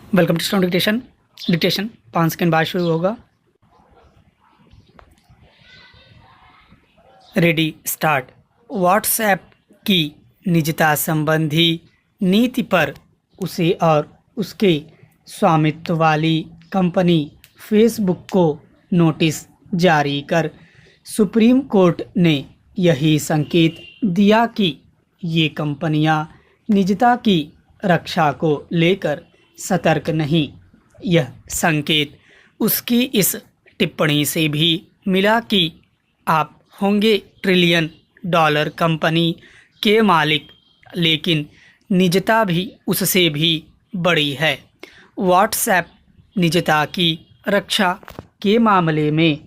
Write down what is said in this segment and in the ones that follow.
Welcome to student dictation 5 second बाद शुरू होगा। Ready start. व्हाट्सएप की निजता संबंधी नीति पर उसे और उसके स्वामित्व वाली कंपनी फेसबुक को नोटिस जारी कर सुप्रीम कोर्ट ने यही संकेत दिया कि ये कंपनियां निजता की रक्षा को लेकर सतर्क नहीं। यह संकेत उसकी इस टिप्पणी से भी मिला कि आप होंगे ट्रिलियन डॉलर कंपनी के मालिक, लेकिन निजता भी उससे भी बड़ी है। व्हाट्सएप निजता की रक्षा के मामले में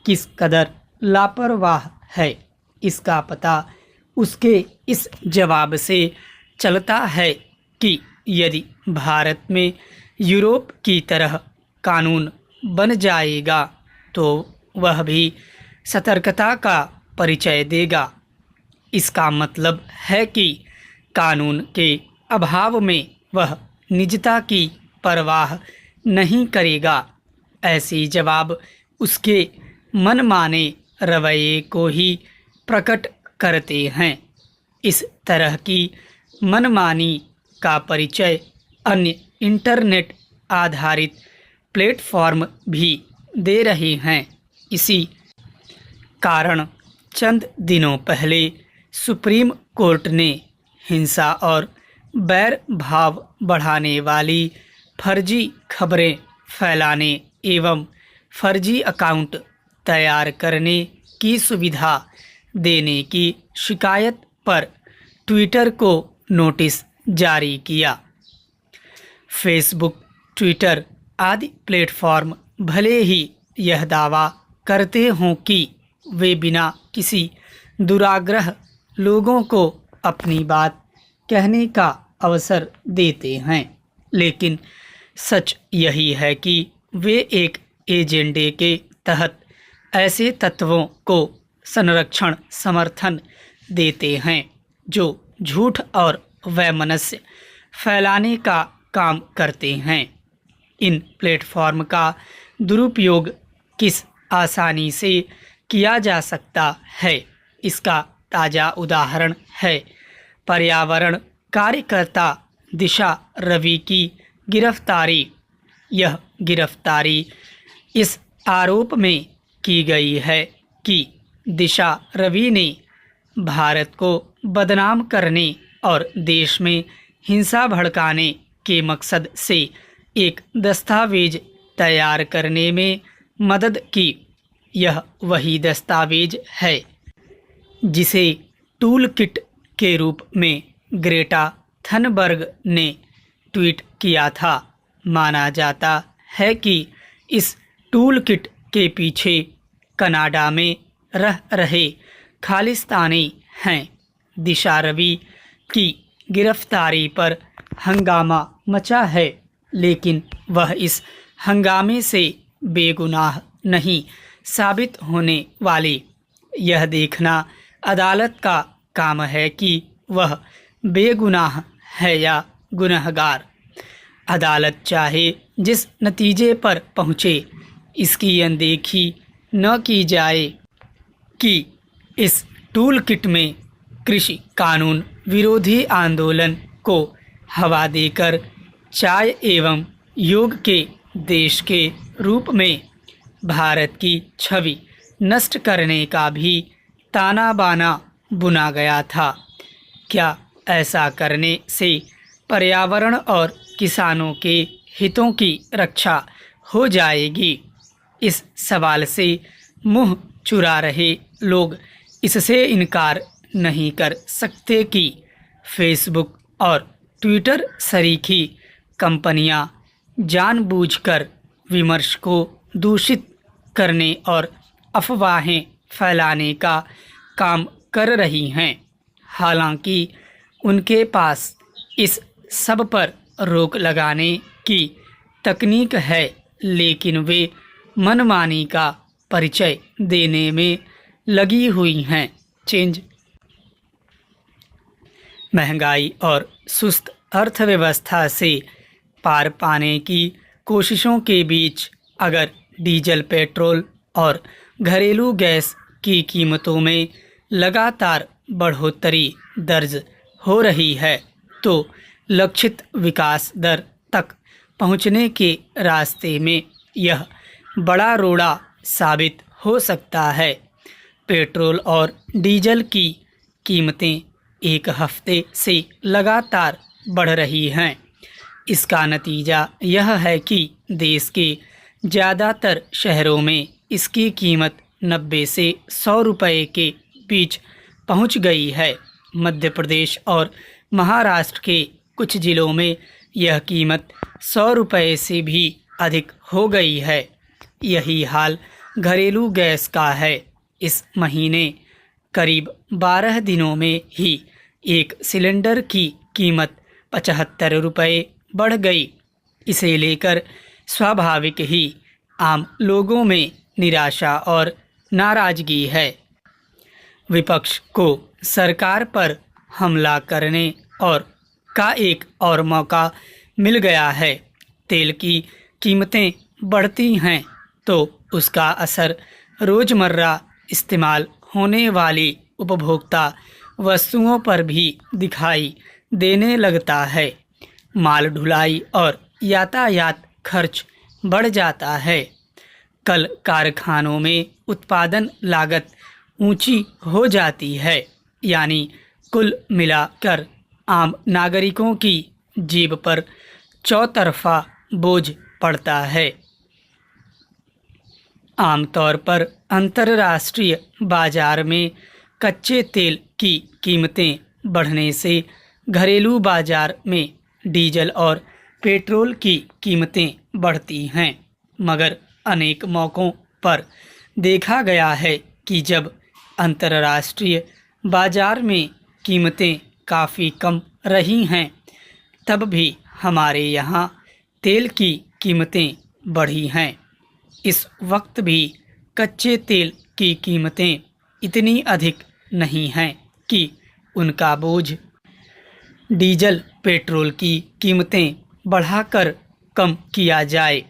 किस कदर लापरवाह है, इसका पता उसके इस जवाब से चलता है कि यदि भारत में यूरोप की तरह कानून बन जाएगा तो वह भी सतर्कता का परिचय देगा। इसका मतलब है कि कानून के अभाव में वह निजता की परवाह नहीं करेगा। ऐसे जवाब उसके मनमाने रवैये को ही प्रकट करते हैं। इस तरह की मनमानी का परिचय अन्य इंटरनेट आधारित प्लेटफॉर्म भी दे रहे हैं। इसी कारण चंद दिनों पहले सुप्रीम कोर्ट ने हिंसा और बैर भाव बढ़ाने वाली फर्जी खबरें फैलाने एवं फर्जी अकाउंट तैयार करने की सुविधा देने की शिकायत पर ट्विटर को नोटिस जारी किया। फेसबुक, ट्विटर आदि प्लेटफॉर्म भले ही यह दावा करते हों कि वे बिना किसी दुराग्रह लोगों को अपनी बात कहने का अवसर देते हैं, लेकिन सच यही है कि वे एक एजेंडे के तहत ऐसे तत्वों को संरक्षण समर्थन देते हैं जो झूठ और वैमनस्य फैलाने का काम करते हैं। इन प्लेटफॉर्म का दुरुपयोग किस आसानी से किया जा सकता है, इसका ताज़ा उदाहरण है पर्यावरण कार्यकर्ता दिशा रवि की गिरफ्तारी। यह गिरफ्तारी इस आरोप में की गई है कि दिशा रवि ने भारत को बदनाम करने और देश में हिंसा भड़काने के मकसद से एक दस्तावेज तैयार करने में मदद की। यह वही दस्तावेज है जिसे टूल किट के रूप में ग्रेटा थनबर्ग ने ट्वीट किया था। माना जाता है कि इस टूल किट के पीछे कनाडा में रह रहे खालिस्तानी हैं। दिशा रवि की गिरफ्तारी पर हंगामा मचा है, लेकिन वह इस हंगामे से बेगुनाह नहीं साबित होने वाली। यह देखना अदालत का काम है कि वह बेगुनाह है या गुनहगार। अदालत चाहे जिस नतीजे पर पहुँचे, इसकी अनदेखी न की जाए कि इस टूल किट में कृषि कानून विरोधी आंदोलन को हवा देकर चाय एवं योग के देश के रूप में भारत की छवि नष्ट करने का भी ताना बाना बुना गया था। क्या ऐसा करने से पर्यावरण और किसानों के हितों की रक्षा हो जाएगी? इस सवाल से मुंह चुरा रहे लोग इससे इनकार नहीं कर सकते कि फेसबुक और ट्विटर सरीखी कंपनियां जानबूझकर विमर्श को दूषित करने और अफवाहें फैलाने का काम कर रही हैं। हालांकि उनके पास इस सब पर रोक लगाने की तकनीक है, लेकिन वे मनमानी का परिचय देने में लगी हुई हैं। चेंज महंगाई और सुस्त अर्थव्यवस्था से पार पाने की कोशिशों के बीच अगर डीजल, पेट्रोल और घरेलू गैस की कीमतों में लगातार बढ़ोतरी दर्ज हो रही है तो लक्षित विकास दर तक पहुंचने के रास्ते में यह बड़ा रोड़ा साबित हो सकता है। पेट्रोल और डीजल की कीमतें एक हफ्ते से लगातार बढ़ रही हैं। इसका नतीजा यह है कि देश के ज़्यादातर शहरों में इसकी कीमत 90 से 100 रुपये के बीच पहुंच गई है। मध्य प्रदेश और महाराष्ट्र के कुछ ज़िलों में यह कीमत 100 रुपये से भी अधिक हो गई है। यही हाल घरेलू गैस का है। इस महीने करीब 12 दिनों में ही एक सिलेंडर की कीमत 75 रुपये बढ़ गई। इसे लेकर स्वाभाविक ही आम लोगों में निराशा और नाराजगी है। विपक्ष को सरकार पर हमला करने का एक और मौका मिल गया है। तेल की कीमतें बढ़ती हैं तो उसका असर रोज़मर्रा इस्तेमाल होने वाली उपभोक्ता वस्तुओं पर भी दिखाई देने लगता है। माल ढुलाई और यातायात खर्च बढ़ जाता है। कल कारखानों में उत्पादन लागत ऊंची हो जाती है। यानी कुल मिलाकर आम नागरिकों की जेब पर चौतरफा बोझ पड़ता है। आमतौर पर अंतर्राष्ट्रीय बाजार में कच्चे तेल की कीमतें बढ़ने से घरेलू बाजार में डीजल और पेट्रोल की कीमतें बढ़ती हैं। मगर अनेक मौक़ों पर देखा गया है कि जब अंतर्राष्ट्रीय बाजार में कीमतें काफ़ी कम रही हैं तब भी हमारे यहाँ तेल की कीमतें बढ़ी हैं। इस वक्त भी कच्चे तेल की कीमतें इतनी अधिक नहीं हैं कि उनका बोझ डीजल, पेट्रोल की कीमतें बढ़ाकर कम किया जाए।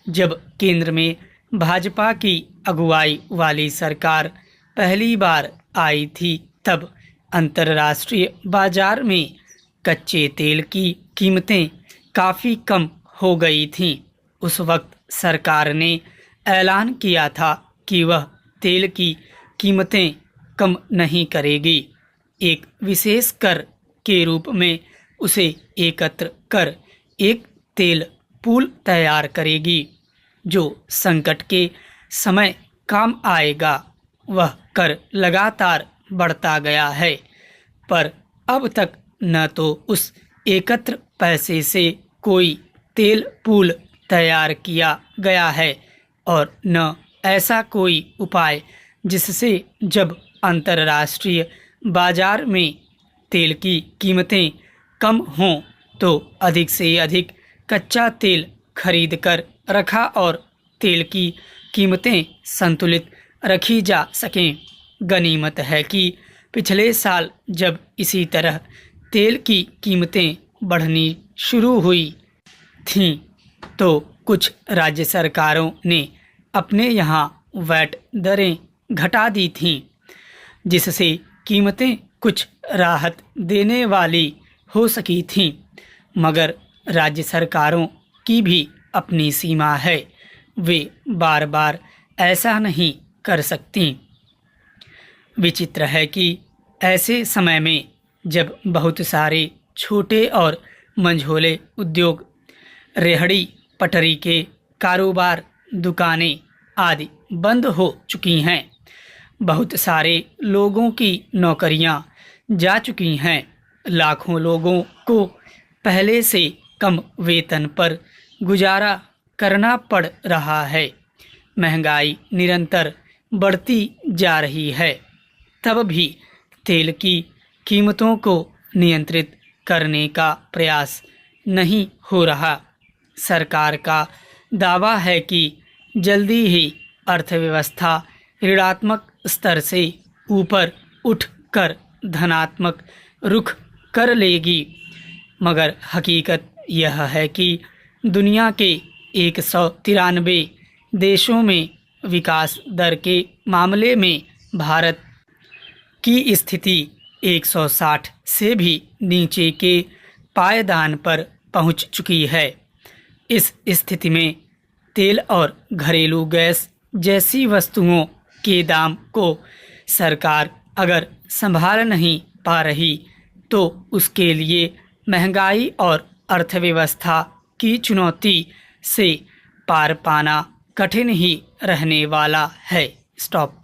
जब केंद्र में भाजपा की अगुवाई वाली सरकार पहली बार आई थी तब अंतर्राष्ट्रीय बाजार में कच्चे तेल की कीमतें काफ़ी कम हो गई थीं। उस वक्त सरकार ने ऐलान किया था कि वह तेल की कीमतें कम नहीं करेगी। एक विशेष कर के रूप में उसे एकत्र कर एक तेल पूल तैयार करेगी जो संकट के समय काम आएगा। वह कर लगातार बढ़ता गया है पर अब तक न तो उस एकत्र पैसे से कोई तेल पूल तैयार किया गया है और न ऐसा कोई उपाय जिससे जब अंतर्राष्ट्रीय बाजार में तेल की कीमतें कम हों तो अधिक से अधिक कच्चा तेल खरीद कर रखा और तेल की कीमतें संतुलित रखी जा सकें। गनीमत है कि पिछले साल जब इसी तरह तेल की कीमतें बढ़नी शुरू हुई थीं तो कुछ राज्य सरकारों ने अपने यहाँ वैट दरें घटा दी थीं जिससे कीमतें कुछ राहत देने वाली हो सकी थीं। मगर राज्य सरकारों की भी अपनी सीमा है। वे बार बार ऐसा नहीं कर सकती। विचित्र है कि ऐसे समय में जब बहुत सारे छोटे और मंझोले उद्योग, रेहड़ी पटरी के कारोबार, दुकानें आदि बंद हो चुकी हैं, बहुत सारे लोगों की नौकरियां जा चुकी हैं, लाखों लोगों को पहले से कम वेतन पर गुजारा करना पड़ रहा है, महंगाई निरंतर बढ़ती जा रही है, तब भी तेल की कीमतों को नियंत्रित करने का प्रयास नहीं हो रहा। सरकार का दावा है कि जल्दी ही अर्थव्यवस्था ऋणात्मक स्तर से ऊपर उठकर धनात्मक रुख कर लेगी, मगर हकीकत यह है कि दुनिया के 193 देशों में विकास दर के मामले में भारत की स्थिति 160 से भी नीचे के पायदान पर पहुंच चुकी है। इस स्थिति में तेल और घरेलू गैस जैसी वस्तुओं के दाम को सरकार अगर संभाल नहीं पा रही तो उसके लिए महंगाई और अर्थव्यवस्था की चुनौती से पार पाना कठिन ही रहने वाला है। स्टॉप।